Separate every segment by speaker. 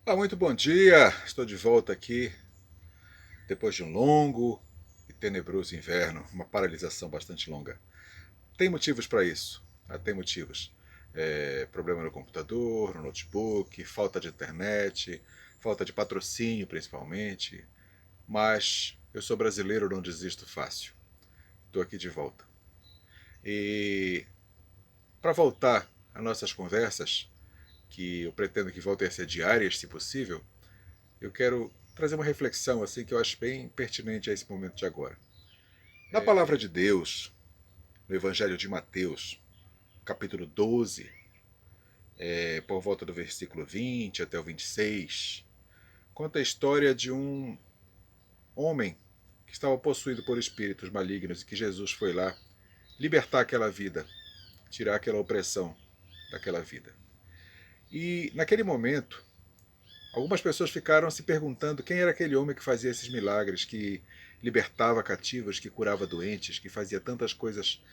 Speaker 1: Olá, muito bom dia. Estou de volta aqui depois de um longo e tenebroso inverno, uma paralisação bastante longa. Tem motivos para isso, tem motivos. Problema no computador, no notebook, falta de internet, falta de patrocínio principalmente. Mas eu sou brasileiro, não desisto fácil. Estou aqui de volta. E para voltar às nossas conversas, que eu pretendo que voltem a ser diárias, se possível, eu quero trazer uma reflexão assim que eu acho bem pertinente a esse momento de agora. Na palavra de Deus, no Evangelho de Mateus, capítulo 12, por volta do versículo 20 até o 26, conta a história de um homem que estava possuído por espíritos malignos e que Jesus foi lá libertar aquela vida, tirar aquela opressão daquela vida. E naquele momento, algumas pessoas ficaram se perguntando quem era aquele homem que fazia esses milagres, que libertava cativos, que curava doentes, que fazia tantas coisas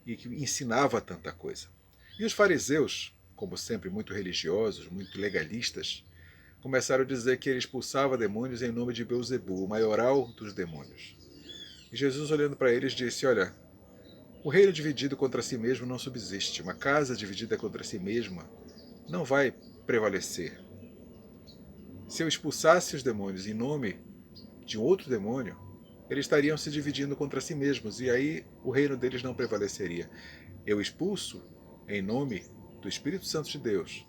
Speaker 1: e que ensinava tanta coisa. E os fariseus, como sempre muito religiosos, muito legalistas, começaram a dizer que ele expulsava demônios em nome de Beuzebu, o maioral dos demônios. E Jesus, olhando para eles, disse: Olha, o reino dividido contra si mesmo não subsiste. Uma casa dividida contra si mesma não vai prevalecer. Se eu expulsasse os demônios em nome de outro demônio, eles estariam se dividindo contra si mesmos e aí o reino deles não prevaleceria. Eu expulso em nome do Espírito Santo de Deus.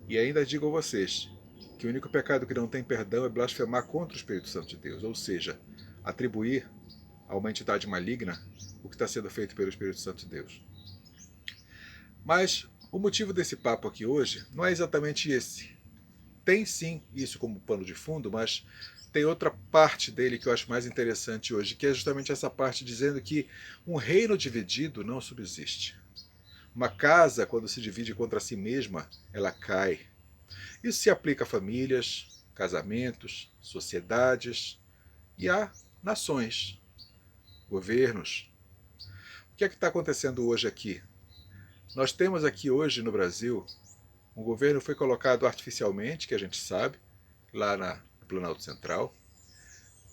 Speaker 1: E ainda digo a vocês que o único pecado que não tem perdão é blasfemar contra o Espírito Santo de Deus, ou seja, atribuir a uma entidade maligna o que está sendo feito pelo Espírito Santo de Deus. Mas o motivo desse papo aqui hoje não é exatamente esse. Tem sim isso como pano de fundo, mas tem outra parte dele que eu acho mais interessante hoje, que é justamente essa parte dizendo que um reino dividido não subsiste. Uma casa, quando se divide contra si mesma, ela cai. Isso se aplica a famílias, casamentos, sociedades e a nações, governos. O que é que está acontecendo hoje aqui? Nós temos aqui hoje no Brasil um governo que foi colocado artificialmente, que a gente sabe, lá no Planalto Central,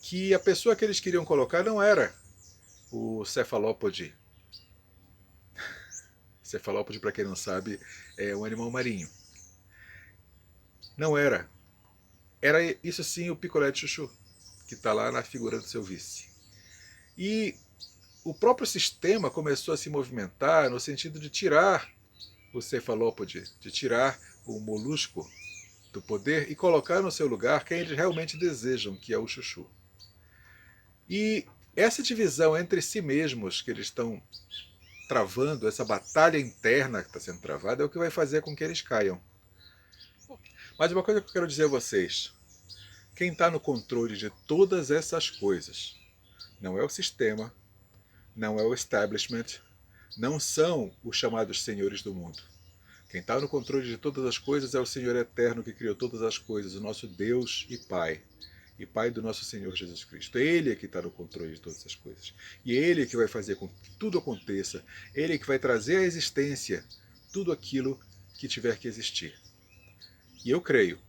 Speaker 1: que a pessoa que eles queriam colocar não era o cefalópode. Cefalópode, para quem não sabe, é um animal marinho. Não era. Era isso sim o picolé de chuchu, que está lá na figura do seu vice. E o próprio sistema começou a se movimentar no sentido de tirar o cefalópode, de tirar o molusco do poder e colocar no seu lugar quem eles realmente desejam, que é o chuchu. E essa divisão entre si mesmos que eles estão travando, essa batalha interna que está sendo travada, é o que vai fazer com que eles caiam. Mas uma coisa que eu quero dizer a vocês: quem está no controle de todas essas coisas não é o sistema, não é o establishment, não são os chamados senhores do mundo. Quem está no controle de todas as coisas é o Senhor eterno que criou todas as coisas, o nosso Deus e Pai do nosso Senhor Jesus Cristo. Ele é que está no controle de todas as coisas. E Ele é que vai fazer com que tudo aconteça. Ele é que vai trazer à existência tudo aquilo que tiver que existir. E eu creio,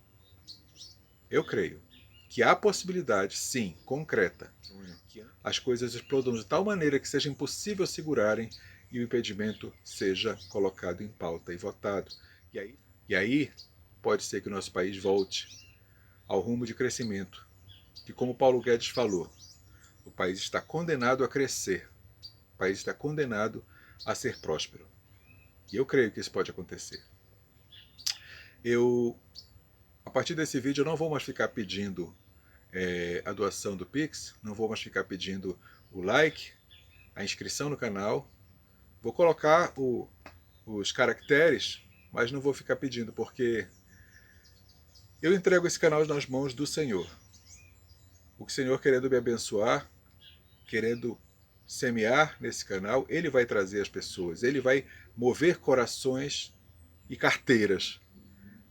Speaker 1: que há possibilidade, sim, concreta, que as coisas explodam de tal maneira que seja impossível segurarem e o impedimento seja colocado em pauta e votado. E aí pode ser que o nosso país volte ao rumo de crescimento, que como Paulo Guedes falou, o país está condenado a crescer, o país está condenado a ser próspero. E eu creio que isso pode acontecer. Eu, a partir desse vídeo, eu não vou mais ficar pedindo a doação do Pix, não vou mais ficar pedindo o like, a inscrição no canal. Vou colocar os caracteres, mas não vou ficar pedindo, porque eu entrego esse canal nas mãos do Senhor. O Senhor querendo me abençoar, querendo semear nesse canal, Ele vai trazer as pessoas, Ele vai mover corações e carteiras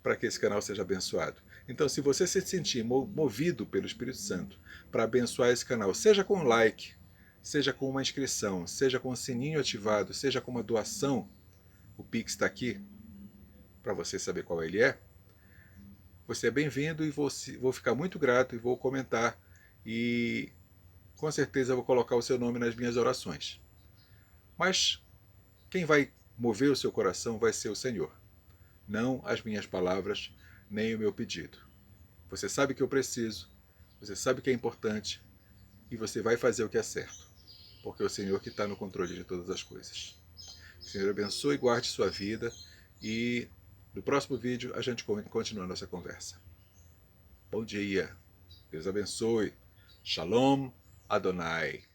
Speaker 1: para que esse canal seja abençoado. Então, se você se sentir movido pelo Espírito Santo para abençoar esse canal, seja com um like, seja com uma inscrição, seja com o sininho ativado, seja com uma doação, o Pix está aqui para você saber qual ele é. você é bem-vindo e vou ficar muito grato e vou comentar e com certeza vou colocar o seu nome nas minhas orações. Mas quem vai mover o seu coração vai ser o Senhor, não as minhas palavras, nem o meu pedido. Você sabe que eu preciso, você sabe que é importante e você vai fazer o que é certo, porque é o Senhor que está no controle de todas as coisas. O Senhor abençoe e guarde sua vida e no próximo vídeo a gente continua a nossa conversa. Bom dia, Deus abençoe, Shalom Adonai.